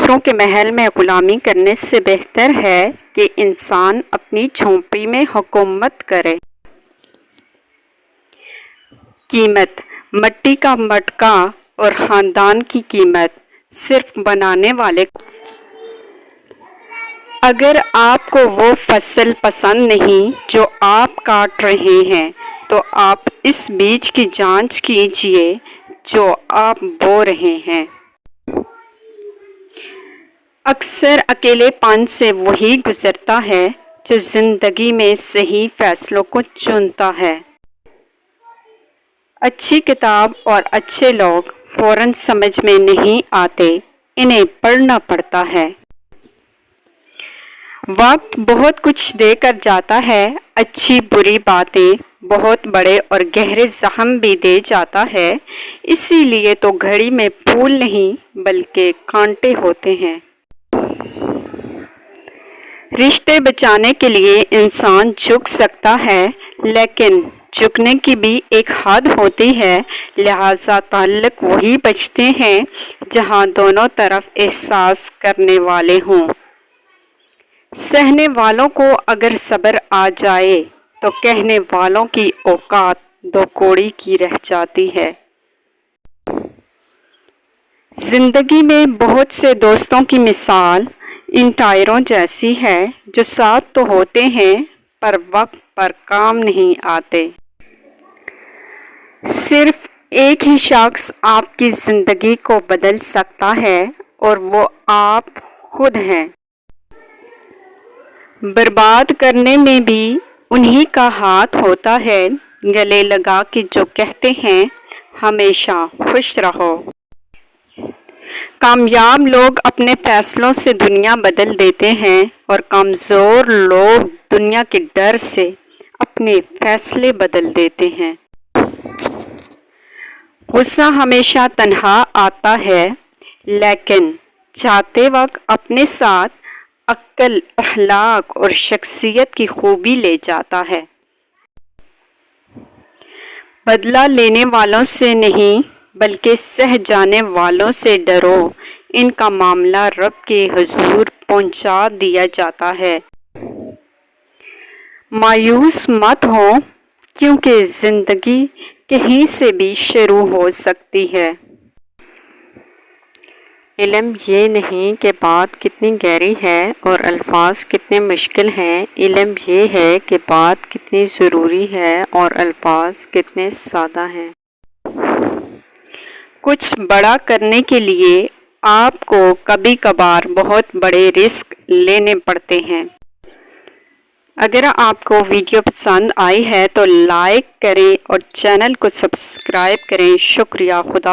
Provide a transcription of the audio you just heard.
دوسروں کے محل میں غلامی کرنے سے بہتر ہے کہ انسان اپنی جھونپڑی میں حکومت کرے۔ قیمت: مٹی کا مٹکا اور خاندان کی قیمت صرف بنانے والے کو۔ اگر آپ کو وہ فصل پسند نہیں جو آپ کاٹ رہے ہیں تو آپ اس بیج کی جانچ کیجیے جو آپ بو رہے ہیں۔ اکثر اکیلے پن سے وہی گزرتا ہے جو زندگی میں صحیح فیصلوں کو چنتا ہے۔ اچھی کتاب اور اچھے لوگ فوراً سمجھ میں نہیں آتے، انہیں پڑھنا پڑتا ہے۔ وقت بہت کچھ دے کر جاتا ہے، اچھی بری باتیں بہت بڑے اور گہرے زخم بھی دے جاتا ہے، اسی لیے تو گھڑی میں پھول نہیں بلکہ کانٹے ہوتے ہیں۔ رشتے بچانے کے لیے انسان جھک سکتا ہے، لیکن جھکنے کی بھی ایک حد ہوتی ہے، لہذا تعلق وہی بچتے ہیں جہاں دونوں طرف احساس کرنے والے ہوں۔ سہنے والوں کو اگر صبر آ جائے تو کہنے والوں کی اوقات دو کوڑی کی رہ جاتی ہے۔ زندگی میں بہت سے دوستوں کی مثال ان ٹائروں جیسی ہے جو ساتھ تو ہوتے ہیں پر وقت پر کام نہیں آتے۔ صرف ایک ہی شخص آپ کی زندگی کو بدل سکتا ہے اور وہ آپ خود ہیں۔ برباد کرنے میں بھی انہی کا ہاتھ ہوتا ہے، گلے لگا کے جو کہتے ہیں ہمیشہ خوش رہو۔ کامیاب لوگ اپنے فیصلوں سے دنیا بدل دیتے ہیں اور کمزور لوگ دنیا کے ڈر سے اپنے فیصلے بدل دیتے ہیں۔ غصہ ہمیشہ تنہا آتا ہے، لیکن جاتے وقت اپنے ساتھ عقل، اخلاق اور شخصیت کی خوبی لے جاتا ہے۔ بدلہ لینے والوں سے نہیں بلکہ سہ جانے والوں سے ڈرو، ان کا معاملہ رب کے حضور پہنچا دیا جاتا ہے۔ مایوس مت ہو کیونکہ زندگی کہیں سے بھی شروع ہو سکتی ہے۔ علم یہ نہیں کہ بات کتنی گہری ہے اور الفاظ کتنے مشکل ہیں، علم یہ ہے کہ بات کتنی ضروری ہے اور الفاظ کتنے سادہ ہیں۔ کچھ بڑا کرنے کے لیے آپ کو کبھی کبھار بہت بڑے رسک لینے پڑتے ہیں۔ اگر آپ کو ویڈیو پسند آئی ہے تو لائک کریں اور چینل کو سبسکرائب کریں۔ شکریہ۔ خدا